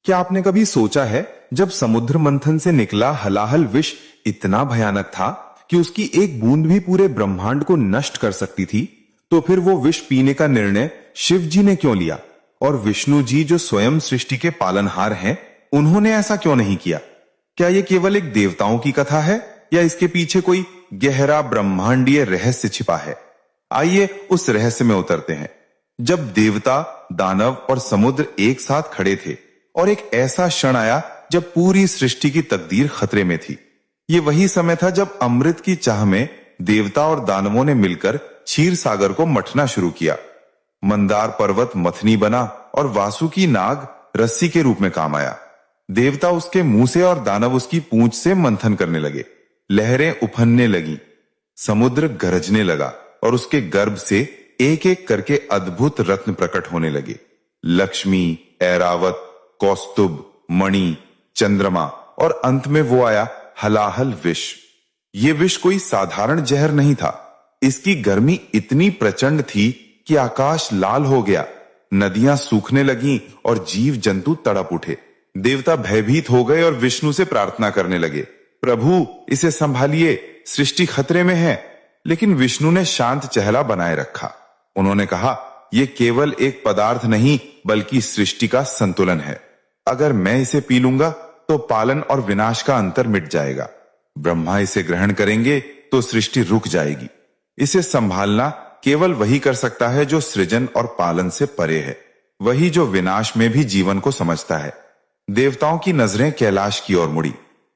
क्या आपने कभी सोचा है, जब समुद्र मंथन से निकला हलाहल विष इतना भयानक था कि उसकी एक बूंद भी पूरे ब्रह्मांड को नष्ट कर सकती थी, तो फिर वो विष पीने का निर्णय शिव जी ने क्यों लिया? और विष्णु जी जो स्वयं सृष्टि के पालनहार हैं, उन्होंने ऐसा क्यों नहीं किया? क्या ये केवल एक देवताओं की कथा है या इसके पीछे कोई गहरा ब्रह्मांडीय रहस्य छिपा है? आइए उस रहस्य में उतरते हैं। जब देवता, दानव और समुद्र एक साथ खड़े थे और एक ऐसा क्षण आया जब पूरी सृष्टि की तकदीर खतरे में थी। ये वही समय था जब अमृत की चाह में देवता और दानवों ने मिलकर क्षीर सागर को मथना शुरू किया। मंदार पर्वत मथनी बना और वासुकी नाग रस्सी के रूप में काम आया। देवता उसके मुंह से और दानव उसकी पूंछ से मंथन करने लगे। लहरें उफनने लगी, समुद्र गरजने लगा और उसके गर्भ से एक एक करके अद्भुत रत्न प्रकट होने लगे। लक्ष्मी, ऐरावत, कौस्तुभ, मणि, चंद्रमा और अंत में वो आया हलाहल विष। ये विष कोई साधारण जहर नहीं था। इसकी गर्मी इतनी प्रचंड थी कि आकाश लाल हो गया, नदियां सूखने लगीं और जीव जंतु तड़प उठे। देवता भयभीत हो गए और विष्णु से प्रार्थना करने लगे, प्रभु इसे संभालिए, सृष्टि खतरे में है। लेकिन विष्णु ने शांत चेहरा बनाए रखा। उन्होंने कहा, यह केवल एक पदार्थ नहीं बल्कि सृष्टि का संतुलन है। अगर मैं इसे पी लूंगा तो पालन और विनाश का अंतर मिट जाएगा। ब्रह्मा इसे ग्रहण करेंगे तो सृष्टि रुक जाएगी। इसे संभालना केवल वही कर सकता है जो सृजन और पालन से परे है, वही जो विनाश में भी जीवन को समझता है। देवताओं की नजरें कैलाश की ओर मुड़ी।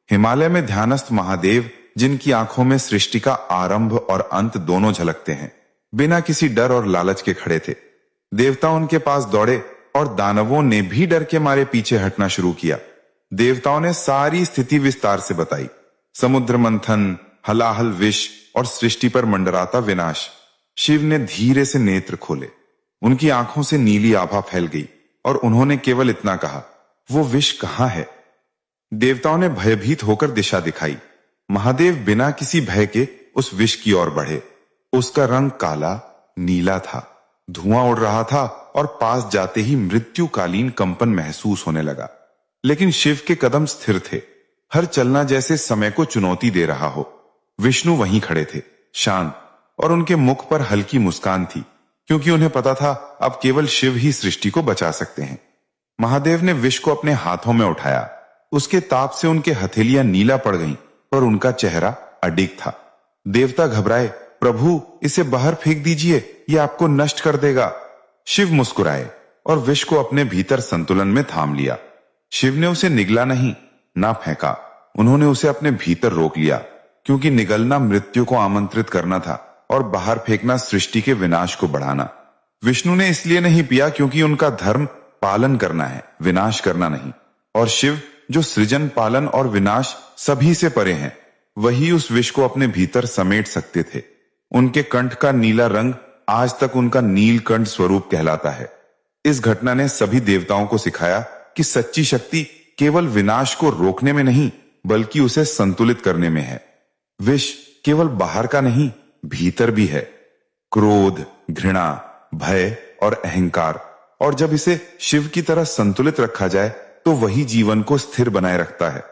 हिमालय में ध्यानस्थ महादेव, जिनकी आंखों में सृष्टि का आरंभ और अंत दोनों झलकते हैं, बिना किसी डर और लालच के खड़े थे। देवता उनके पास दौड़े और दानवों ने भी डर के मारे पीछे हटना शुरू किया। देवताओं ने सारी स्थिति विस्तार से बताई। समुद्र मंथन, हलाहल विष और सृष्टि पर मंडराता विनाश। शिव ने धीरे से नेत्र खोले। उनकी आंखों से नीली आभा फैल गई और उन्होंने केवल इतना कहा, वो विष कहां है? देवताओं ने भयभीत होकर दिशा दिखाई। महादेव बिना किसी भय के उस विष की ओर बढ़े। उसका रंग काला नीला था, धुआं उड़ रहा था और पास जाते ही मृत्युकालीन कंपन महसूस होने लगा। लेकिन शिव के कदम स्थिर थे, हर चलना जैसे समय को चुनौती दे रहा हो। विष्णु वहीं खड़े थे, शांत, और उनके मुख पर हल्की मुस्कान थी, क्योंकि उन्हें पता था अब केवल शिव ही सृष्टि को बचा सकते हैं। महादेव ने विष को अपने हाथों में उठाया। उसके ताप से उनके हथेलियां नीला पड़ गईं, पर उनका चेहरा अडिग था। देवता घबराए, प्रभु इसे बाहर फेंक दीजिए, ये आपको नष्ट कर देगा। शिव मुस्कुराए और विष को अपने भीतर संतुलन में थाम लिया। शिव ने उसे निगला नहीं, ना फेंका। उन्होंने उसे अपने भीतर रोक लिया, क्योंकि निगलना मृत्यु को आमंत्रित करना था और बाहर फेंकना सृष्टि के विनाश को बढ़ाना। विष्णु ने इसलिए नहीं पिया क्योंकि उनका धर्म पालन करना है, विनाश करना नहीं। और शिव, जो सृजन, पालन और विनाश सभी से परे हैं, वही उस विष को अपने भीतर समेट सकते थे। उनके कंठ का नीला रंग आज तक उनका नीलकंठ स्वरूप कहलाता है। इस घटना ने सभी देवताओं को सिखाया कि सच्ची शक्ति केवल विनाश को रोकने में नहीं बल्कि उसे संतुलित करने में है। विष केवल बाहर का नहीं, भीतर भी है। क्रोध, घृणा, भय और अहंकार, और जब इसे शिव की तरह संतुलित रखा जाए तो वही जीवन को स्थिर बनाए रखता है।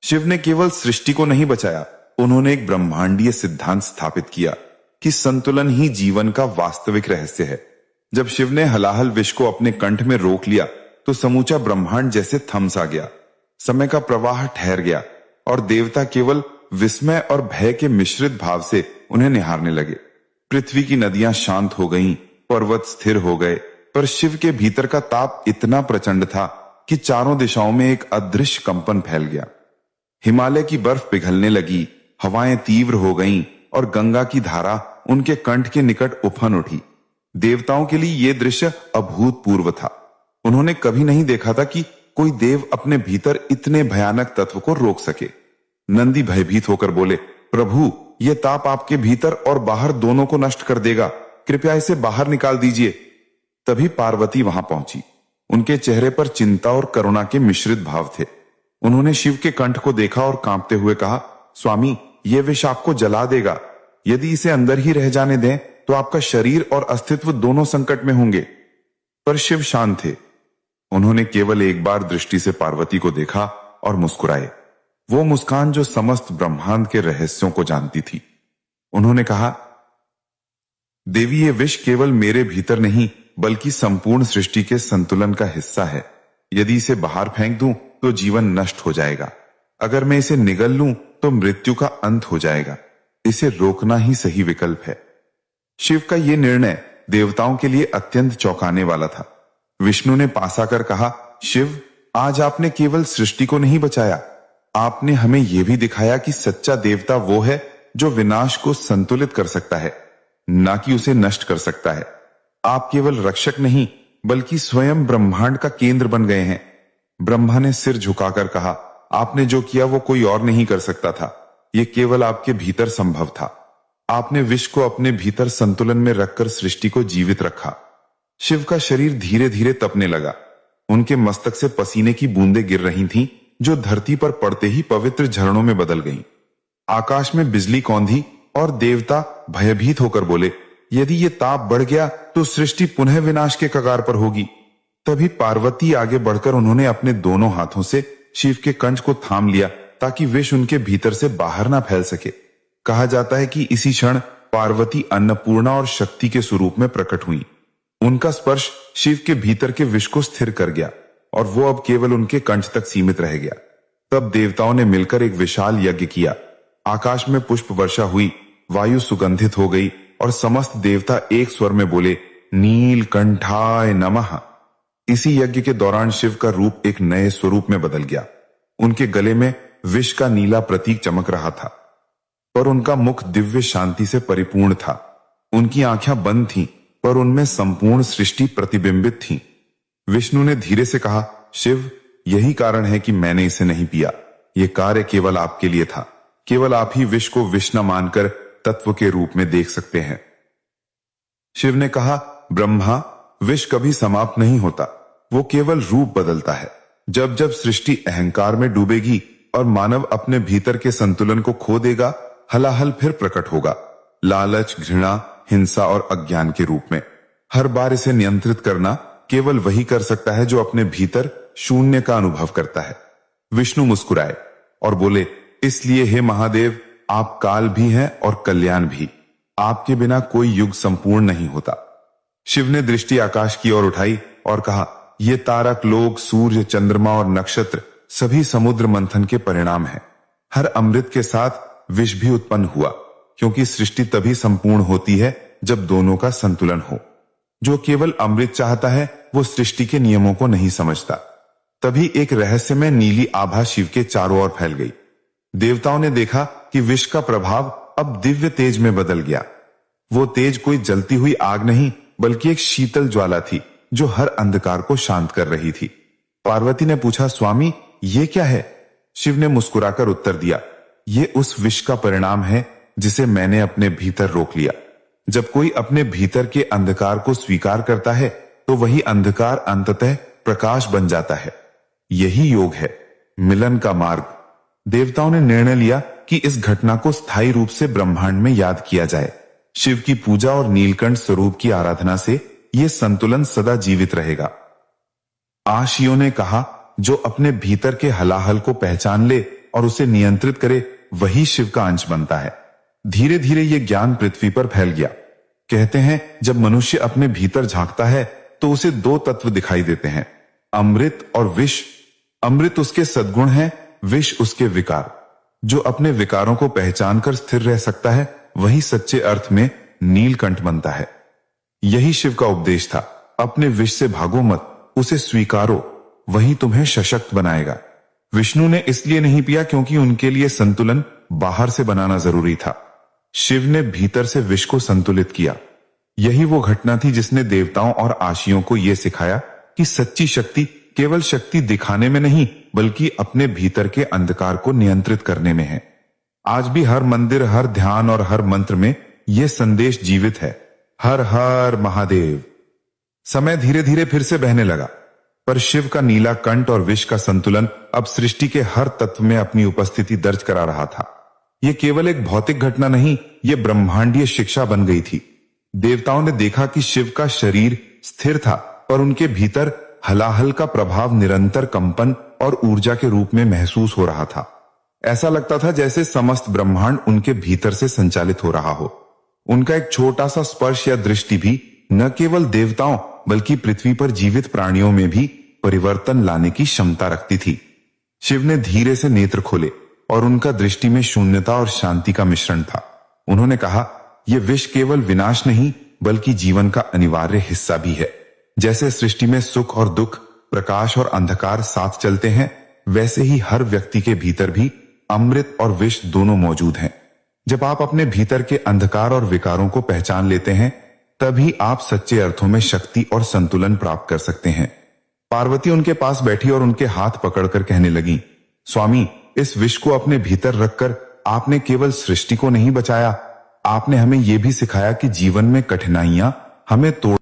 शिव ने केवल सृष्टि को नहीं बचाया, उन्होंने एक ब्रह्मांडीय सिद्धांत स्थापित किया कि संतुलन ही जीवन का वास्तविक रहस्य है। जब शिव ने हलाहल विष को अपने कंठ में रोक लिया तो समूचा ब्रह्मांड जैसे थम सा गया। समय का प्रवाह ठहर गया और देवता केवल विस्मय और भय के मिश्रित भाव से उन्हें निहारने लगे। पृथ्वी की नदियां शांत हो गईं, पर्वत स्थिर हो गए, पर शिव के भीतर का ताप इतना प्रचंड था कि चारों दिशाओं में एक अदृश्य कंपन फैल गया। हिमालय की बर्फ पिघलने लगी, हवाएं तीव्र हो गईं और गंगा की धारा उनके कंठ के निकट उफन उठी। देवताओं के लिए यह दृश्य अभूतपूर्व था। उन्होंने कभी नहीं देखा था कि कोई देव अपने भीतर इतने भयानक तत्व को रोक सके। नंदी भयभीत होकर बोले, प्रभु यह ताप आपके भीतर और बाहर दोनों को नष्ट कर देगा, कृपया इसे बाहर निकाल दीजिए। तभी पार्वती वहां पहुंची। उनके चेहरे पर चिंता और करुणा के मिश्रित भाव थे। उन्होंने शिव के कंठ को देखा और कांपते हुए कहा, स्वामी यह विष आपको जला देगा। यदि इसे अंदर ही रह जाने दें तो आपका शरीर और अस्तित्व दोनों संकट में होंगे। पर शिव शांत थे। उन्होंने केवल एक बार दृष्टि से पार्वती को देखा और मुस्कुराए, वो मुस्कान जो समस्त ब्रह्मांड के रहस्यों को जानती थी। उन्होंने कहा, देवी, ये विष केवल मेरे भीतर नहीं बल्कि संपूर्ण सृष्टि के संतुलन का हिस्सा है। यदि इसे बाहर फेंक दूं तो जीवन नष्ट हो जाएगा, अगर मैं इसे निगल लूं तो मृत्यु का अंत हो जाएगा। इसे रोकना ही सही विकल्प है। शिव का यह निर्णय देवताओं के लिए अत्यंत चौंकाने वाला था। विष्णु ने पास आकर कहा, शिव, आज आपने केवल सृष्टि को नहीं बचाया, आपने हमें यह भी दिखाया कि सच्चा देवता वो है जो विनाश को संतुलित कर सकता है, ना कि उसे नष्ट कर सकता है। आप केवल रक्षक नहीं बल्कि स्वयं ब्रह्मांड का केंद्र बन गए हैं। ब्रह्मा ने सिर झुकाकर कहा, आपने जो किया वो कोई और नहीं कर सकता था, ये केवल आपके भीतर संभव था। आपने विष को अपने भीतर संतुलन में रखकर सृष्टि को जीवित रखा। शिव का शरीर धीरे धीरे तपने लगा। उनके मस्तक से पसीने की बूंदें गिर रही थीं, जो धरती पर पड़ते ही पवित्र झरनों में बदल गईं। आकाश में बिजली कौंधी और देवता भयभीत होकर बोले, यदि ये ताप बढ़ गया तो सृष्टि पुनः विनाश के कगार पर होगी। तभी पार्वती आगे बढ़कर उन्होंने अपने दोनों हाथों से शिव के कंठ को थाम लिया ताकि विष उनके भीतर से बाहर ना फैल सके। कहा जाता है कि इसी क्षण पार्वती अन्नपूर्णा और शक्ति के स्वरूप में प्रकट हुई। उनका स्पर्श शिव के भीतर के विष को स्थिर कर गया और वो अब केवल उनके कंठ तक सीमित रह गया। तब देवताओं ने मिलकर एक विशाल यज्ञ किया। आकाश में पुष्प वर्षा हुई, वायु सुगंधित हो गई और समस्त देवता एक स्वर में बोले, नीलकंठाय नमः। इसी यज्ञ के दौरान शिव का रूप एक नए स्वरूप में बदल गया। उनके गले में विष का नीला प्रतीक चमक रहा था, पर उनका मुख दिव्य शांति से परिपूर्ण था। उनकी आंखें बंद थीं, पर उनमें संपूर्ण सृष्टि प्रतिबिंबित थी। विष्णु ने धीरे से कहा, शिव, यही कारण है कि मैंने इसे नहीं पिया। यह कार्य केवल आपके लिए था। केवल आप ही विष को विष न मानकर तत्व के रूप में देख सकते हैं। शिव ने कहा, ब्रह्मा, विष कभी समाप्त नहीं होता, वो केवल रूप बदलता है। जब जब सृष्टि अहंकार में डूबेगी और मानव अपने भीतर के संतुलन को खो देगा, हलाहल फिर प्रकट होगा, लालच, घृणा, हिंसा और अज्ञान के रूप में। हर बार इसे नियंत्रित करना केवल वही कर सकता है जो अपने भीतर शून्य का अनुभव करता है। विष्णु मुस्कुराए और बोले, इसलिए हे महादेव, आप काल भी हैं और कल्याण भी। आपके बिना कोई युग संपूर्ण नहीं होता। शिव ने दृष्टि आकाश की ओर उठाई और कहा, ये तारक, लोक, सूर्य, चंद्रमा और नक्षत्र सभी समुद्र मंथन के परिणाम हैं। हर अमृत के साथ विष भी उत्पन्न हुआ, क्योंकि सृष्टि तभी संपूर्ण होती है जब दोनों का संतुलन हो। जो केवल अमृत चाहता है वो सृष्टि के नियमों को नहीं समझता। तभी एक रहस्यमय नीली आभा शिव के चारों ओर फैल गई। देवताओं ने देखा कि विष का प्रभाव अब दिव्य तेज में बदल गया। वो तेज कोई जलती हुई आग नहीं बल्कि एक शीतल ज्वाला थी जो हर अंधकार को शांत कर रही थी। पार्वती ने पूछा, स्वामी, ये क्या है? शिव ने मुस्कुराकर उत्तर दिया, ये उस विष का परिणाम है जिसे मैंने अपने भीतर रोक लिया। जब कोई अपने भीतर के अंधकार को स्वीकार करता है तो वही अंधकार अंततः प्रकाश बन जाता है। यही योग है, मिलन का मार्ग। देवताओं ने निर्णय लिया कि इस घटना को स्थायी रूप से ब्रह्मांड में याद किया जाए। शिव की पूजा और नीलकंठ स्वरूप की आराधना से यह संतुलन सदा जीवित रहेगा। आशियों ने कहा, जो अपने भीतर के हलाहल को पहचान ले और उसे नियंत्रित करे, वही शिव का अंश बनता है। धीरे धीरे यह ज्ञान पृथ्वी पर फैल गया। कहते हैं, जब मनुष्य अपने भीतर झांकता है तो उसे दो तत्व दिखाई देते हैं, अमृत और विष। अमृत उसके सद्गुण है, विष उसके विकार। जो अपने विकारों को पहचान कर स्थिर रह सकता है वही सच्चे अर्थ में नीलकंठ बनता है। यही शिव का उपदेश था, अपने विष से भागो मत, उसे स्वीकारो, वही तुम्हें सशक्त बनाएगा। विष्णु ने इसलिए नहीं पिया क्योंकि उनके लिए संतुलन बाहर से बनाना जरूरी था। शिव ने भीतर से विष को संतुलित किया। यही वो घटना थी जिसने देवताओं और आशियों को यह सिखाया कि सच्ची शक्ति केवल शक्ति दिखाने में नहीं बल्कि अपने भीतर के अंधकार को नियंत्रित करने में है। आज भी हर मंदिर, हर ध्यान और हर मंत्र में यह संदेश जीवित है, हर हर महादेव। समय धीरे धीरे फिर से बहने लगा, पर शिव का नीला कंठ और विष का संतुलन अब सृष्टि के हर तत्व में अपनी उपस्थिति दर्ज करा रहा था। यह केवल एक भौतिक घटना नहीं, यह ब्रह्मांडीय शिक्षा बन गई थी। देवताओं ने देखा कि शिव का शरीर स्थिर था, पर उनके भीतर हलाहल का प्रभाव निरंतर कंपन और ऊर्जा के रूप में महसूस हो रहा था। ऐसा लगता था जैसे समस्त ब्रह्मांड उनके भीतर से संचालित हो रहा हो। उनका एक छोटा सा स्पर्श या दृष्टि भी न केवल देवताओं बल्कि पृथ्वी पर जीवित प्राणियों में भी परिवर्तन लाने की क्षमता रखती थी। शिव ने धीरे से नेत्र खोले और उनका दृष्टि में शून्यता और शांति का मिश्रण था। उन्होंने कहा, यह विष केवल विनाश नहीं बल्कि जीवन का अनिवार्य हिस्सा भी है। जैसे सृष्टि में सुख और दुख, प्रकाश और अंधकार साथ चलते हैं, वैसे ही हर व्यक्ति के भीतर भी अमृत और विष दोनों मौजूद हैं। जब आप अपने भीतर के अंधकार और विकारों को पहचान लेते हैं, तभी आप सच्चे अर्थों में शक्ति और संतुलन प्राप्त कर सकते हैं। पार्वती उनके पास बैठी और उनके हाथ पकड़कर कहने लगी, स्वामी, इस विष को अपने भीतर रखकर आपने केवल सृष्टि को नहीं बचाया, आपने हमें यह भी सिखाया कि जीवन में कठिनाइयां हमें तोड़